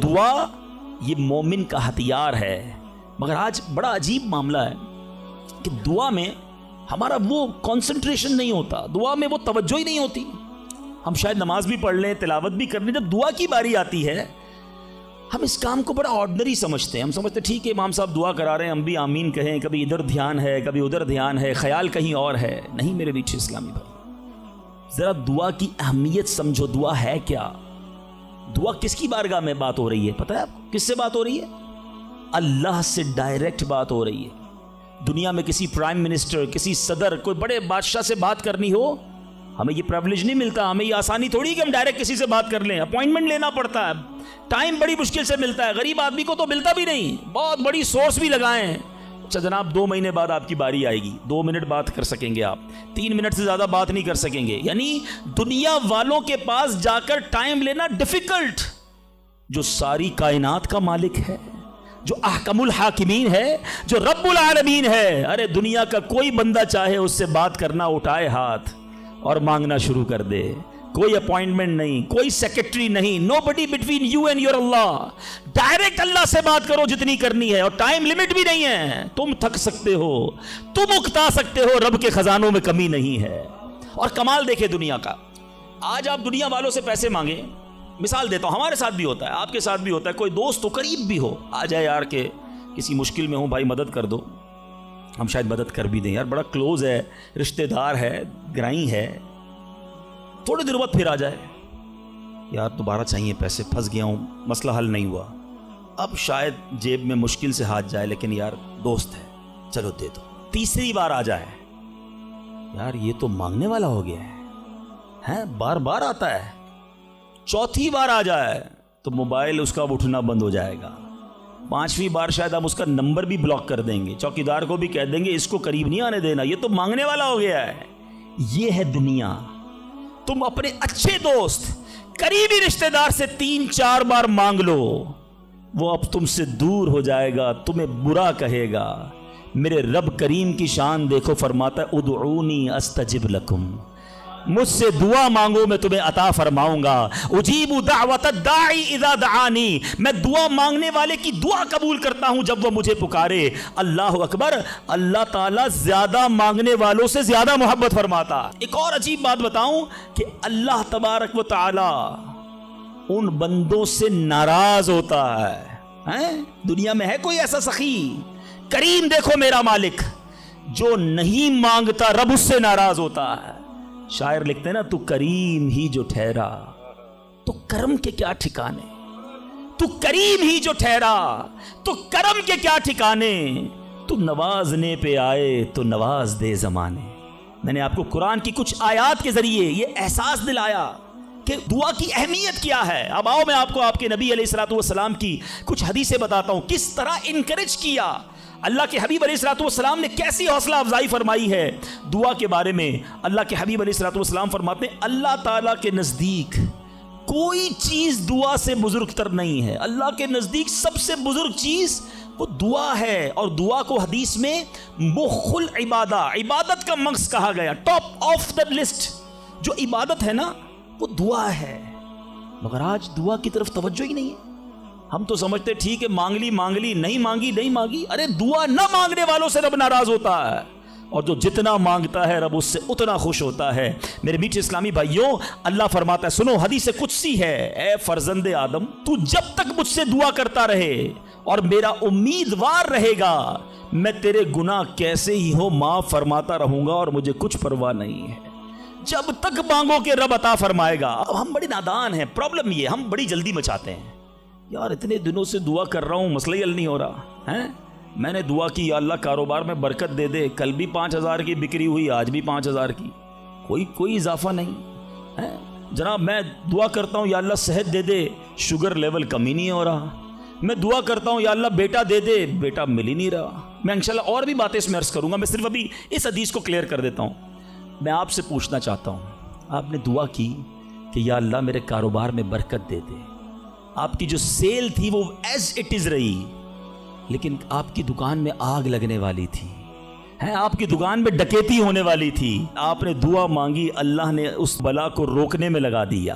دعا یہ مومن کا ہتھیار ہے، مگر آج بڑا عجیب معاملہ ہے کہ دعا میں ہمارا وہ کنسنٹریشن نہیں ہوتا، دعا میں وہ توجہ ہی نہیں ہوتی۔ ہم شاید نماز بھی پڑھ لیں، تلاوت بھی کر لیں، جب دعا کی باری آتی ہے ہم اس کام کو بڑا آرڈنری سمجھتے ہیں۔ ہم سمجھتے ہیں ٹھیک ہے امام صاحب دعا کرا رہے ہیں، ہم بھی آمین کہیں، کبھی ادھر دھیان ہے کبھی ادھر دھیان ہے، خیال کہیں اور ہے۔ نہیں میرے میٹھے اسلامی بھائی، ذرا دعا کی اہمیت سمجھو۔ دعا ہے کیا؟ دعا کس کی بارگاہ میں بات ہو رہی ہے پتہ ہے آپ کو؟ کس سے بات ہو رہی ہے؟ اللہ سے ڈائریکٹ بات ہو رہی ہے۔ دنیا میں کسی پرائم منسٹر، کسی صدر، کوئی بڑے بادشاہ سے بات کرنی ہو، ہمیں یہ پریویلیج نہیں ملتا، ہمیں یہ آسانی تھوڑی کہ ہم ڈائریکٹ کسی سے بات کر لیں، اپوائنٹمنٹ لینا پڑتا ہے، ٹائم بڑی مشکل سے ملتا ہے، غریب آدمی کو تو ملتا بھی نہیں، بہت بڑی سورس بھی لگائیں۔ اچھا جناب 2 مہینے بعد آپ کی باری آئے گی، 2 منٹ بات کر سکیں گے آپ، 3 منٹ سے زیادہ بات نہیں کر سکیں گے۔ یعنی دنیا والوں کے پاس جا کر ٹائم لینا ڈیفیکلٹ۔ جو ساری کائنات کا مالک ہے، جو احکم الحاکمین ہے، جو رب العالمین ہے، ارے دنیا کا کوئی بندہ چاہے اس سے بات کرنا اٹھائے ہاتھ اور مانگنا شروع کر دے، کوئی اپوائنٹمنٹ نہیں، کوئی سیکرٹری نہیں، nobody between you and your اللہ، ڈائریکٹ اللہ سے بات کرو جتنی کرنی ہے، اور ٹائم لمٹ بھی نہیں ہے۔ تم تھک سکتے ہو، تم اکتا سکتے ہو، رب کے خزانوں میں کمی نہیں ہے۔ اور کمال دیکھے دنیا کا، آج آپ دنیا والوں سے پیسے مانگیں، مثال دیتا ہوں، ہمارے ساتھ بھی ہوتا ہے، آپ کے ساتھ بھی ہوتا ہے، کوئی دوست ہو قریب بھی ہو، آ جائے یار کہ کسی مشکل میں ہوں بھائی مدد کر دو، ہم شاید مدد کر بھی دیں، یار بڑا کلوز ہے، رشتہ دار ہے، گرائی ہے، تھوڑے دیر بعد پھر آ جائے، یار دوبارہ چاہیے پیسے، پھنس گیا ہوں، مسئلہ حل نہیں ہوا، اب شاید جیب میں مشکل سے ہاتھ جائے لیکن یار دوست ہے چلو دے دو۔ تیسری بار آ جائے، یار یہ تو مانگنے والا ہو گیا ہے، بار بار آتا ہے۔ چوتھی بار آ جائے تو موبائل اس کا اٹھنا بند ہو جائے گا۔ 5ویں بار شاید ہم اس کا نمبر بھی بلاک کر دیں گے، چوکیدار کو بھی کہہ دیں گے اس کو قریب نہیں آنے دینا، یہ تو مانگنے والا ہو گیا ہے۔ یہ ہے دنیا۔ تم اپنے اچھے دوست، قریبی رشتہ دار سے 3-4 بار مانگ لو، وہ اب تم سے دور ہو جائے گا، تمہیں برا کہے گا۔ میرے رب کریم کی شان دیکھو، فرماتا ہے ادعونی استجب لکم، مجھ سے دعا مانگو میں تمہیں عطا فرماؤں گا۔ اجیب دعوت الداعی اذا دعانی، میں دعا مانگنے والے کی دعا قبول کرتا ہوں جب وہ مجھے پکارے۔ اللہ اکبر، اللہ تعالیٰ زیادہ مانگنے والوں سے زیادہ محبت فرماتا۔ ایک اور عجیب بات بتاؤں کہ اللہ تبارک و تعالی ان بندوں سے ناراض ہوتا ہے۔ دنیا میں ہے کوئی ایسا سخی؟ کریم دیکھو میرا مالک، جو نہیں مانگتا رب اس سے ناراض ہوتا ہے۔ شاعر لکھتے ہیں نا، تو کریم ہی جو ٹھہرا، تو کرم کے کیا ٹھکانے، تو کریم ہی جو ٹھہرا، تو کرم کے کیا ٹھکانے، تو نوازنے پہ آئے تو نواز دے زمانے۔ میں نے آپ کو قرآن کی کچھ آیات کے ذریعے یہ احساس دلایا کہ دعا کی اہمیت کیا ہے۔ اب آؤ میں آپ کو آپ کے نبی علیہ الصلوۃ والسلام کی کچھ حدیثیں بتاتا ہوں، کس طرح انکریج کیا اللہ کے حبیب علیہ الصلوۃ والسلام نے، کیسی حوصلہ افزائی فرمائی ہے دعا کے بارے میں۔ اللہ کے حبیب علیہ الصلوۃ والسلام فرماتے ہیں اللہ تعالیٰ کے نزدیک کوئی چیز دعا سے بزرگ تر نہیں ہے۔ اللہ کے نزدیک سب سے بزرگ چیز وہ دعا ہے، اور دعا کو حدیث میں مخ العبادہ، عبادت کا مغز کہا گیا، ٹاپ آف دا لسٹ جو عبادت ہے نا وہ دعا ہے۔ مگر آج دعا کی طرف توجہ ہی نہیں ہے۔ ہم تو سمجھتے ٹھیک ہے مانگ لی، نہیں مانگی نہیں مانگی، ارے دعا نہ مانگنے والوں سے رب ناراض ہوتا ہے، اور جو جتنا مانگتا ہے رب اس سے اتنا خوش ہوتا ہے۔ میرے میٹھے اسلامی بھائیوں، اللہ فرماتا ہے، سنو حدیث قدسی ہے، اے فرزند آدم تو جب تک مجھ سے دعا کرتا رہے اور میرا امیدوار رہے گا، میں تیرے گناہ کیسے ہی ہو معاف فرماتا رہوں گا، اور مجھے کچھ پرواہ نہیں ہے۔ جب تک مانگو کہ رب عطا فرمائے گا۔ اب ہم بڑے نادان ہیں، پرابلم یہ ہم بڑی جلدی مچاتے ہیں، یار اتنے دنوں سے دعا کر رہا ہوں مسئلہ ہی حل نہیں ہو رہا ہے، میں نے دعا کی یا اللہ کاروبار میں برکت دے دے، کل بھی 5000 کی بکری ہوئی، آج بھی 5000 کی، کوئی اضافہ نہیں ہے۔ جناب میں دعا کرتا ہوں یا اللہ صحت دے دے، شوگر لیول کم ہی نہیں ہو رہا۔ میں دعا کرتا ہوں یا اللہ بیٹا دے دے، بیٹا مل ہی نہیں رہا۔ میں انشاءاللہ اور بھی باتیں اس میں عرض کروں گا، میں صرف ابھی اس حدیث کو کلیئر کر دیتا ہوں۔ میں آپ سے پوچھنا چاہتا ہوں، آپ نے دعا کی کہ یا اللہ میرے کاروبار میں برکت دے دے، آپ کی جو سیل تھی وہ ایز اٹ از رہی، لیکن آپ کی دکان میں آگ لگنے والی تھی، آپ کی دکان میں ڈکیتی ہونے والی تھی، آپ نے دعا مانگی، اللہ نے اس بلا کو روکنے میں لگا دیا۔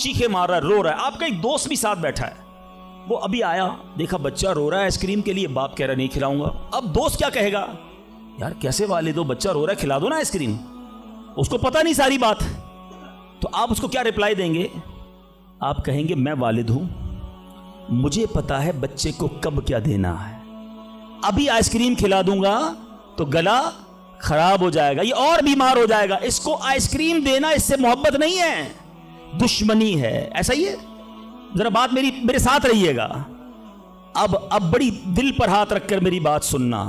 چیخے مار رہا ہے, رو رہا ہے. آپ کا ایک دوست بھی ساتھ بیٹھا ہے, وہ ابھی آیا, دیکھا بچہ رو رہا ہے آئس کریم کے لیے, باپ کہہ رہا نہیں کھلاؤں گا. اب دوست کیا کہے گا, یار کیسے والد ہو, بچہ رو رہا ہے کھلا دو نا آئس کریم. اس کو پتہ نہیں ساری بات. تو آپ اس کو کیا رپلائی دیں گے؟ آپ کہیں گے میں والد ہوں, مجھے پتا ہے بچے کو کب کیا دینا ہے, ابھی آئس کریم کھلا دوں گا تو گلا خراب ہو جائے گا, یہ اور بیمار ہو جائے گا. اس کو آئس کریم دینا اس سے محبت نہیں ہے, دشمنی ہے. ایسا ہی ہے, ذرا بات میرے ساتھ رہیے گا. اب بڑی دل پر ہاتھ رکھ کر میری بات سننا.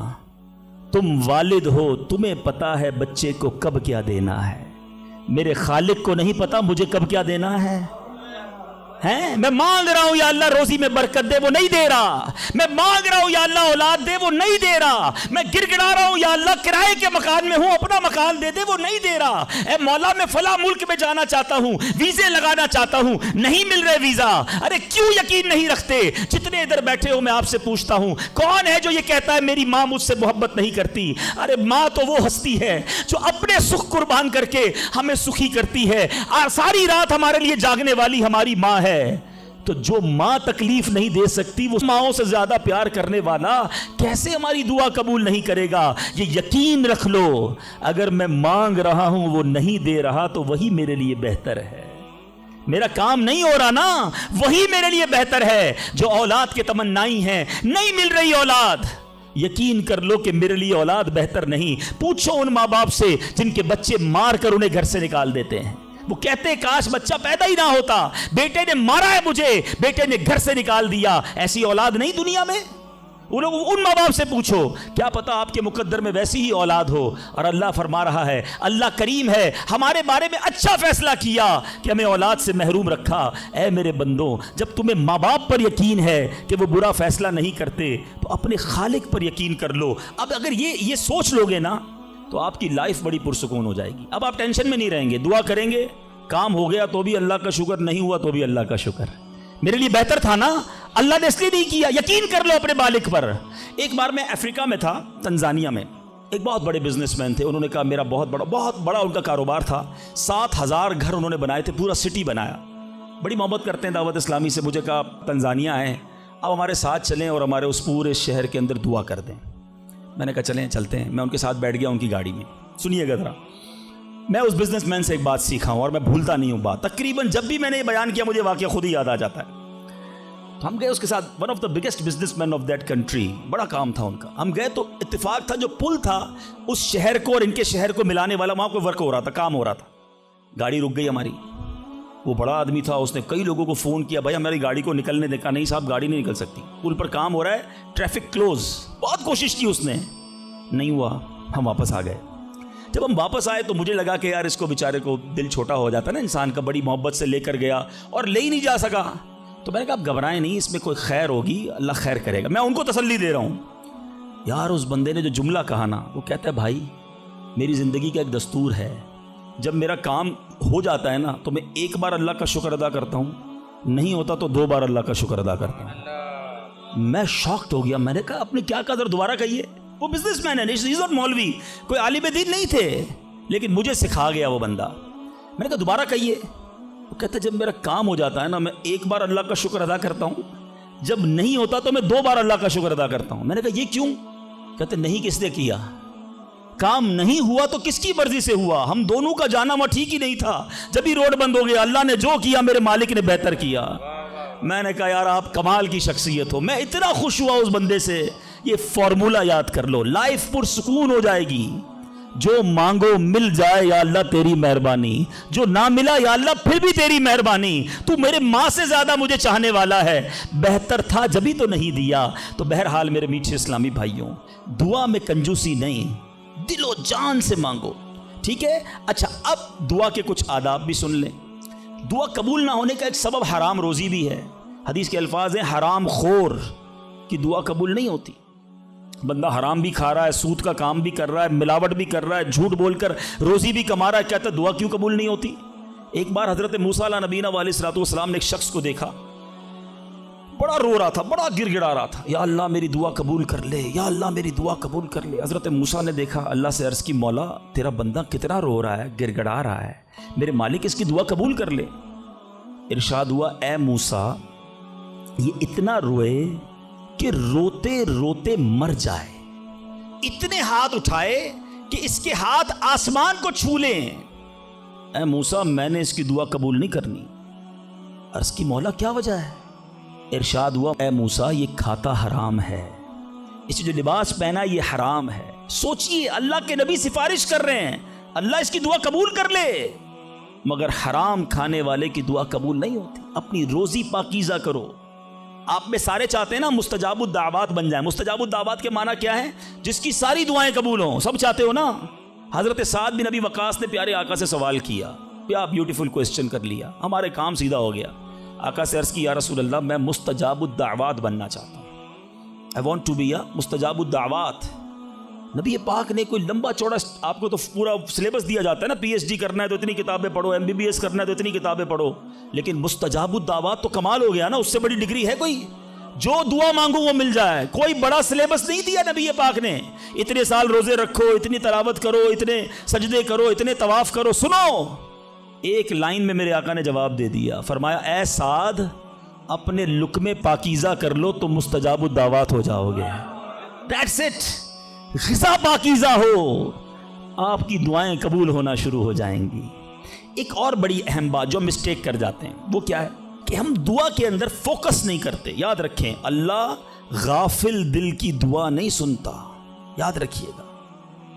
تم والد ہو, تمہیں پتا ہے بچے کو کب کیا دینا ہے, میرے خالق کو نہیں پتا مجھے کب کیا دینا ہے. میں مانگ رہا ہوں یا اللہ روزی میں برکت دے, وہ نہیں دے رہا. میں مانگ رہا ہوں یا اللہ اولاد دے, وہ نہیں دے رہا. میں گر گڑا رہا ہوں یا اللہ کرائے کے مکان میں ہوں, اپنا مکان دے دے, وہ نہیں دے رہا. اے مولا میں فلاں ملک میں جانا چاہتا ہوں, ویزے لگانا چاہتا ہوں, نہیں مل رہے ویزا. ارے کیوں یقین نہیں رکھتے؟ جتنے ادھر بیٹھے ہو میں آپ سے پوچھتا ہوں, کون ہے جو یہ کہتا ہے میری ماں مجھ سے محبت نہیں کرتی؟ ارے ماں تو وہ ہستی ہے جو اپنے سکھ قربان کر کے ہمیں سخی کرتی ہے. ساری رات ہمارے لیے جاگنے والی ہماری ماں ہے. تو جو ماں تکلیف نہیں دے سکتی, وہ ماؤں سے زیادہ پیار کرنے والا کیسے ہماری دعا قبول نہیں کرے گا؟ یہ یقین رکھ لو, اگر میں مانگ رہا ہوں وہ نہیں دے رہا تو وہی میرے لیے بہتر ہے. میرا کام نہیں ہو رہا نا, وہی میرے لیے بہتر ہے. جو اولاد کے تمنائی ہیں, نہیں مل رہی اولاد, یقین کر لو کہ میرے لیے اولاد بہتر نہیں. پوچھو ان ماں باپ سے جن کے بچے مار کر انہیں گھر سے نکال دیتے ہیں. وہ کہتے ہیں کاش بچہ پیدا ہی نہ ہوتا, بیٹے نے مارا ہے مجھے, بیٹے نے گھر سے نکال دیا. ایسی اولاد نہیں دنیا میں. ان ماں باپ سے پوچھو, کیا پتا آپ کے مقدر میں ویسی ہی اولاد ہو. اور اللہ فرما رہا ہے, اللہ کریم ہے, ہمارے بارے میں اچھا فیصلہ کیا کہ ہمیں اولاد سے محروم رکھا. اے میرے بندوں, جب تمہیں ماں باپ پر یقین ہے کہ وہ برا فیصلہ نہیں کرتے, تو اپنے خالق پر یقین کر لو. اب اگر یہ سوچ لو گے نا, تو آپ کی لائف بڑی پرسکون ہو جائے گی. اب آپ ٹینشن میں نہیں رہیں گے, دعا کریں گے, کام ہو گیا تو بھی اللہ کا شکر, نہیں ہوا تو بھی اللہ کا شکر. میرے لیے بہتر تھا نا, اللہ نے اس لیے نہیں کیا. یقین کر لو اپنے مالک پر. ایک بار میں افریقہ میں تھا, تنزانیہ میں. ایک بہت بڑے بزنس مین تھے, انہوں نے کہا میرا بہت بڑا ان کا کاروبار تھا. 7,000 گھر انہوں نے بنائے تھے, پورا سٹی بنایا. بڑی محبت کرتے ہیں دعوت اسلامی سے. مجھے کہا تنزانیہ آئیں, اب ہمارے ساتھ چلیں اور ہمارے اس پورے شہر کے اندر دعا کر دیں. میں نے کہا چلیں چلتے ہیں. میں ان کے ساتھ بیٹھ گیا ان کی گاڑی میں. سنیے گا ذرا, میں اس بزنس مین سے ایک بات سیکھا ہوں اور میں بھولتا نہیں ہوں بات. تقریباً جب بھی میں نے یہ بیان کیا مجھے واقعہ خود ہی یاد آ جاتا ہے. تو ہم گئے اس کے ساتھ, one of the biggest business man of that country, بڑا کام تھا ان کا. ہم گئے تو اتفاق تھا جو پل تھا اس شہر کو اور ان کے شہر کو ملانے والا, وہاں کوئی ورک ہو رہا تھا, کام ہو رہا تھا. گاڑی رک گئی ہماری. وہ بڑا آدمی تھا, اس نے کئی لوگوں کو فون کیا, بھائی ہماری گاڑی کو نکلنے دے. کہا نہیں صاحب گاڑی نہیں نکل سکتی, پل پر کام ہو رہا ہے, ٹریفک کلوز. بہت کوشش کی اس نے, نہیں ہوا. ہم واپس آ گئے. جب ہم واپس آئے تو مجھے لگا کہ یار اس کو بیچارے کو دل چھوٹا ہو جاتا ہے نا انسان کا, بڑی محبت سے لے کر گیا اور لے ہی نہیں جا سکا. تو میں نے کہا آپ گھبرائیں نہیں, اس میں کوئی خیر ہوگی, اللہ خیر کرے گا. میں ان کو تسلی دے رہا ہوں. یار اس بندے نے جو جملہ کہا نا, وہ کہتا ہے بھائی میری زندگی کا ایک دستور ہے, جب میرا کام ہو جاتا ہے نا تو میں ایک بار اللہ کا شکر ادا کرتا ہوں, نہیں ہوتا تو 2 بار اللہ کا شکر ادا کرتا ہوں. میں شاکڈ ہو گیا. میں نے کہا آپ نے کیا کہا, ذرا دوبارہ کہیے. وہ بزنس مین ہے, ہی از ناٹ مولوی, کوئی عالم دین نہیں تھے, لیکن مجھے سکھا گیا وہ بندہ. میں نے کہا دوبارہ کہیے. وہ کہتا ہے جب میرا کام ہو جاتا ہے نا میں ایک بار اللہ کا شکر ادا کرتا ہوں, جب نہیں ہوتا تو میں 2 بار اللہ کا شکر ادا کرتا ہوں. میں نے کہا یہ کیوں؟ کہتے نہیں کس نے کیا, کام نہیں ہوا تو کس کی مرضی سے ہوا, ہم دونوں کا جانا وہاں ٹھیک ہی نہیں تھا. جب ہی روڈ بند ہو گیا, اللہ نے جو کیا میرے مالک نے بہتر کیا. میں نے کہا یار آپ کمال کی شخصیت ہو. میں اتنا خوش ہوا اس بندے سے. یہ فارمولہ یاد کر لو, لائف پرسکون ہو جائے گی. جو مانگو مل جائے یا اللہ تیری مہربانی, جو نہ ملا یا اللہ پھر بھی تیری مہربانی. تو میرے ماں سے زیادہ مجھے چاہنے والا ہے, بہتر تھا جبھی تو نہیں دیا. تو بہرحال میرے میٹھے اسلامی بھائیوں, دعا میں کنجوسی نہیں, دل و جان سے مانگو, ٹھیک ہے. اچھا اب دعا کے کچھ آداب بھی سن لیں. دعا قبول نہ ہونے کا ایک سبب حرام روزی بھی ہے. حدیث کے الفاظ ہیں حرام خور کی دعا قبول نہیں ہوتی. بندہ حرام بھی کھا رہا ہے, سود کا کام بھی کر رہا ہے, ملاوٹ بھی کر رہا ہے, جھوٹ بول کر روزی بھی کما رہا ہے, کہتا ہے دعا کیوں قبول نہیں ہوتی. ایک بار حضرت موسیٰ علیہ نبینا علیہ الصلوۃ والسلام نے ایک شخص کو دیکھا, بڑا رو رہا تھا, بڑا گر گڑا رہا تھا, یا اللہ میری دعا قبول کر لے, یا اللہ میری دعا قبول کر لے. حضرت موسیٰ نے دیکھا, اللہ سے عرض کی مولا تیرا بندہ کتنا رو رہا ہے, گر گڑا رہا ہے, میرے مالک اس کی دعا قبول کر لے. ارشاد ہوا اے موسیٰ یہ اتنا روئے کہ روتے روتے مر جائے، اتنے ہاتھ اٹھائے کہ اس کے ہاتھ آسمان کو چھو لیں۔ اے موسیٰ میں نے اس کی دعا قبول نہیں کرنی۔ عرض کی مولا کیا وجہ ہے؟ ارشاد ہوا اے موسیٰ یہ کھاتا حرام ہے، اسے جو لباس پہنا یہ حرام ہے۔ سوچئے اللہ کے نبی سفارش کر رہے ہیں اللہ اس کی دعا قبول کر لے، مگر حرام کھانے والے کی دعا قبول نہیں ہوتی۔ اپنی روزی پاکیزہ کرو۔ آپ میں سارے چاہتے ہیں نا مستجاب الدعوات بن جائیں۔ مستجاب الدعوات کے معنی کیا ہے؟ جس کی ساری دعائیں قبول ہوں، سب چاہتے ہو نا۔ حضرت سعد بن ابی وقاص نے پیارے آقا سے سوال کیا، کیا بیوٹیفل کوسچن کر لیا، ہمارے کام سیدھا ہو گیا۔ آقا سے عرض کی یا رسول اللہ میں مستجاب الدعوات بننا چاہتا ہوں، I want to be a مستجاب الدعوات۔ نبی پاک نے کوئی لمبا چوڑا، آپ کو تو پورا سلیبس دیا جاتا ہے نا، پی ایچ ڈی کرنا ہے تو اتنی کتابیں پڑھو، ایم بی بی ایس کرنا ہے تو اتنی کتابیں پڑھو، لیکن مستجاب الدعوات تو کمال ہو گیا نا، اس سے بڑی ڈگری ہے کوئی؟ جو دعا مانگو وہ مل جائے۔ کوئی بڑا سلیبس نہیں دیا نبی پاک نے، اتنے سال روزے رکھو، اتنی تلاوت کرو، اتنے سجدے کرو، اتنے طواف کرو۔ سنو، ایک لائن میں میرے آقا نے جواب دے دیا، فرمایا اے سعد اپنے لقمے پاکیزہ کر لو تو مستجاب الدعوات ہو جاؤ گے۔ That's it۔ غذا پاکیزہ ہو، آپ کی دعائیں قبول ہونا شروع ہو جائیں گی۔ ایک اور بڑی اہم بات جو مسٹیک کر جاتے ہیں وہ کیا ہے کہ ہم دعا کے اندر فوکس نہیں کرتے۔ یاد رکھیں اللہ غافل دل کی دعا نہیں سنتا، یاد رکھیے گا۔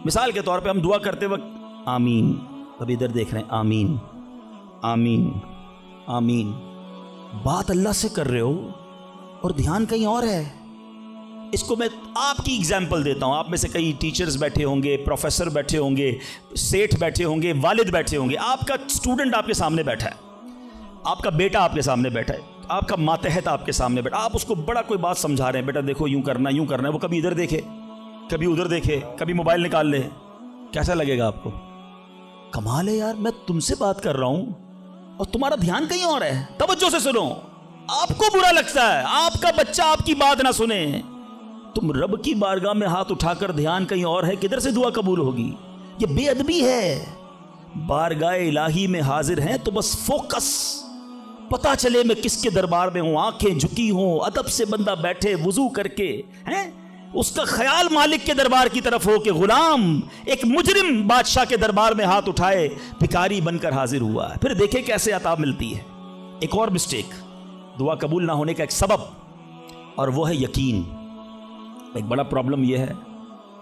مثال کے طور پہ ہم دعا کرتے وقت آمین، ابھی ادھر دیکھ رہے ہیں آمین آمین آمین، بات اللہ سے کر رہے ہو اور دھیان کہیں اور ہے۔ اس کو میں آپ کی اگزامپل دیتا ہوں، آپ میں سے کئی ٹیچرز بیٹھے ہوں گے، پروفیسر بیٹھے ہوں گے، سیٹھ بیٹھے ہوں گے، والد بیٹھے ہوں گے، آپ کا اسٹوڈنٹ آپ کے سامنے بیٹھا ہے، آپ کا بیٹا آپ کے سامنے بیٹھا ہے، آپ کا ماتحت آپ کے سامنے بیٹھا، آپ اس کو بڑا کوئی بات سمجھا رہے ہیں، بیٹا دیکھو یوں کرنا یوں کرنا ہے، وہ کبھی ادھر دیکھے کبھی ادھر دیکھے کبھی موبائل نکال لے، کیسا لگے گا آپ کو؟ کمال ہے یار، میں تم سے بات کر رہا ہوں اور تمہارا دھیان کہیں اور ہے۔ توجہ سے سنو، آپ کو برا لگتا ہے آپ کا بچہ آپ کی بات نہ سنے، تم رب کی بارگاہ میں ہاتھ اٹھا کر دھیان کہیں اور ہے، کدھر سے دعا قبول ہوگی؟ یہ بے ادبی ہے۔ بارگاہ الہی میں حاضر ہیں تو بس فوکس، پتا چلے میں کس کے دربار میں ہوں، آنکھیں جھکی ہوں، ادب سے بندہ بیٹھے وضو کر کے ہیں، اس کا خیال مالک کے دربار کی طرف ہو کہ غلام ایک مجرم بادشاہ کے دربار میں ہاتھ اٹھائے بھکاری بن کر حاضر ہوا ہے، پھر دیکھیں کیسے عطا ملتی ہے۔ ایک اور مسٹیک دعا قبول نہ ہونے کا ایک سبب، اور وہ ہے یقین۔ ایک بڑا پرابلم یہ ہے،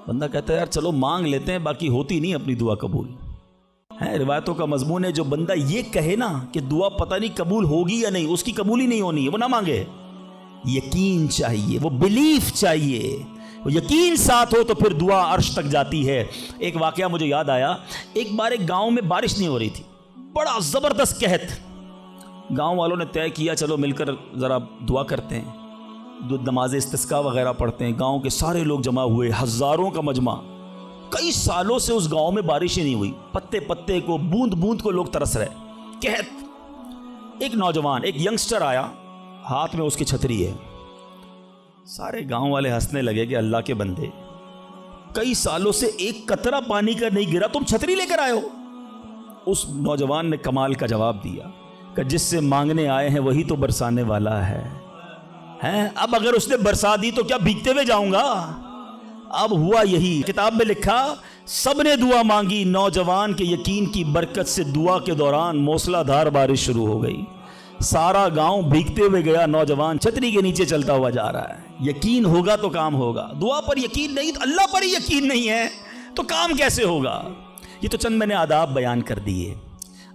بندہ کہتا ہے یار چلو مانگ لیتے ہیں، باقی ہوتی نہیں اپنی دعا قبول ہے۔ روایتوں کا مضمون ہے جو بندہ یہ کہے نا کہ دعا پتہ نہیں قبول ہوگی یا نہیں، اس کی قبول ہی نہیں ہونی ہے، وہ نہ مانگے۔ یقین چاہیے، وہ بلیف چاہیے، وہ یقین ساتھ ہو تو پھر دعا عرش تک جاتی ہے۔ ایک واقعہ مجھے یاد آیا، ایک بار ایک گاؤں میں بارش نہیں ہو رہی تھی، بڑا زبردست قحط، گاؤں والوں نے طے کیا چلو مل کر ذرا دعا کرتے ہیں، نماز استسقاء وغیرہ پڑھتے ہیں۔ گاؤں کے سارے لوگ جمع ہوئے، ہزاروں کا مجمع، کئی سالوں سے اس گاؤں میں بارش ہی نہیں ہوئی، پتے پتے کو بوند بوند کو لوگ ترس رہے، قحط۔ ایک نوجوان، ایک ینگسٹر آیا، ہاتھ میں اس کی چھتری ہے، سارے گاؤں والے ہنسنے لگے کہ اللہ کے بندے کئی سالوں سے ایک قطرہ پانی کا نہیں گرا، تم چھتری لے کر آئے ہو۔ اس نوجوان نے کمال کا جواب دیا کہ جس سے مانگنے آئے ہیں وہی تو برسانے والا ہے۔ اب اگر اس نے برسا دی تو کیا بھیگتے ہوئے جاؤں گا؟ اب ہوا یہی، کتاب میں لکھا سب نے دعا مانگی، نوجوان کے یقین کی برکت سے دعا کے دوران موسلا دھار بارش شروع ہو گئی، سارا گاؤں بھیگتے ہوئے گیا، نوجوان چھتری کے نیچے چلتا ہوا جا رہا ہے۔ یقین ہوگا تو کام ہوگا، دعا پر یقین نہیں، تو اللہ پر ہی یقین نہیں ہے تو کام کیسے ہوگا؟ یہ تو چند میں نے آداب بیان کر دیے۔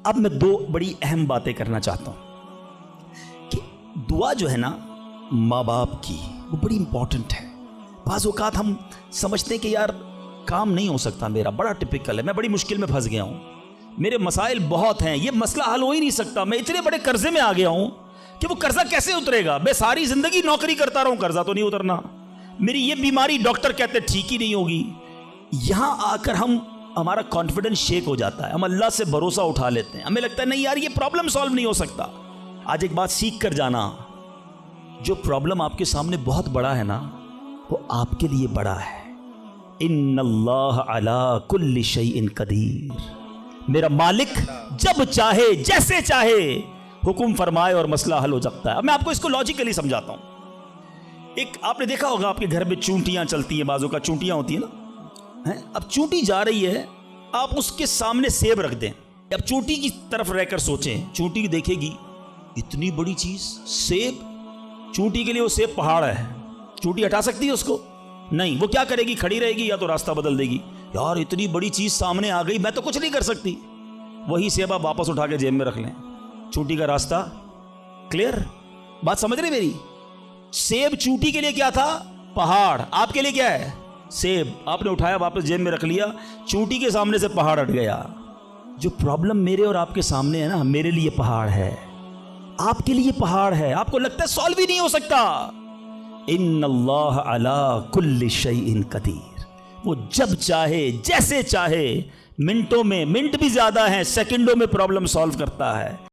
اب میں دو بڑی اہم باتیں کرنا چاہتا ہوں کہ دعا جو ہے نا ماں باپ کی، وہ بڑی امپورٹنٹ ہے۔ بعض اوقات ہم سمجھتے ہیں کہ یار کام نہیں ہو سکتا، میرا بڑا ٹپیکل ہے، میں بڑی مشکل میں پھنس گیا ہوں، میرے مسائل بہت ہیں، یہ مسئلہ حل ہو ہی نہیں سکتا، میں اتنے بڑے قرضے میں آ گیا ہوں کہ وہ قرضہ کیسے اترے گا؟ میں ساری زندگی نوکری کرتا رہا ہوں، قرضہ تو نہیں اترنا، میری یہ بیماری ڈاکٹر کہتے ٹھیک ہی نہیں ہوگی۔ یہاں آ کر ہمارا کانفیڈنس شیک ہو جاتا ہے، ہم اللہ سے بھروسہ اٹھا لیتے ہیں، ہمیں لگتا ہے نہیں یار یہ پرابلم سالو نہیں ہو سکتا۔ آج ایک بات سیکھ کر جانا، جو پرابلم آپ کے سامنے بہت بڑا ہے نا وہ آپ کے لیے بڑا ہے۔ ان اللہ علی کل شیء قدیر، میرا مالک جب چاہے جیسے چاہے حکم فرمائے اور مسئلہ حل ہو سکتا ہے. اب میں آپ کو اس کو لاجیکلی سمجھاتا ہوں. ایک آپ نے دیکھا ہوگا آپ کے گھر میں چونٹیاں چلتی ہیں, بازو کا چونٹیاں ہوتی ہیں نا. اب چونٹی جا رہی ہے, آپ اس کے سامنے سیب رکھ دیں. اب چونٹی کی طرف رہ کر سوچیں, چونٹی دیکھے گی اتنی بڑی چیز سیب, چونٹی کے لیے وہ سیب پہاڑ ہے. چونٹی ہٹا سکتی ہے اس کو؟ نہیں. وہ کیا کرے گی؟ کھڑی رہے گی یا تو راستہ بدل دے گی. یار اتنی بڑی چیز سامنے آ گئی, میں تو کچھ نہیں کر سکتی. وہی سیب آپ واپس اٹھا کے جیب میں رکھ لیں. چونٹی کا راستہ کلیئر. بات سمجھ رہے میری؟ سیب چونٹی کے لیے کیا تھا؟ پہاڑ. آپ کے لیے کیا ہے؟ سیب. آپ نے اٹھایا, واپس جیب میں رکھ لیا, چونٹی کے سامنے سے پہاڑ ہٹ گیا. جو پرابلم میرے اور آپ کے سامنے ہے نا, میرے لیے پہاڑ ہے, آپ کے لیے پہاڑ ہے. آپ کو لگتا ہے سالو ہی نہیں ہو سکتا. ان اللہ علی کل شیء قدیر. وہ جب چاہے جیسے چاہے, منٹوں میں, منٹ بھی زیادہ ہیں, سیکنڈوں میں پرابلم سالو کرتا ہے.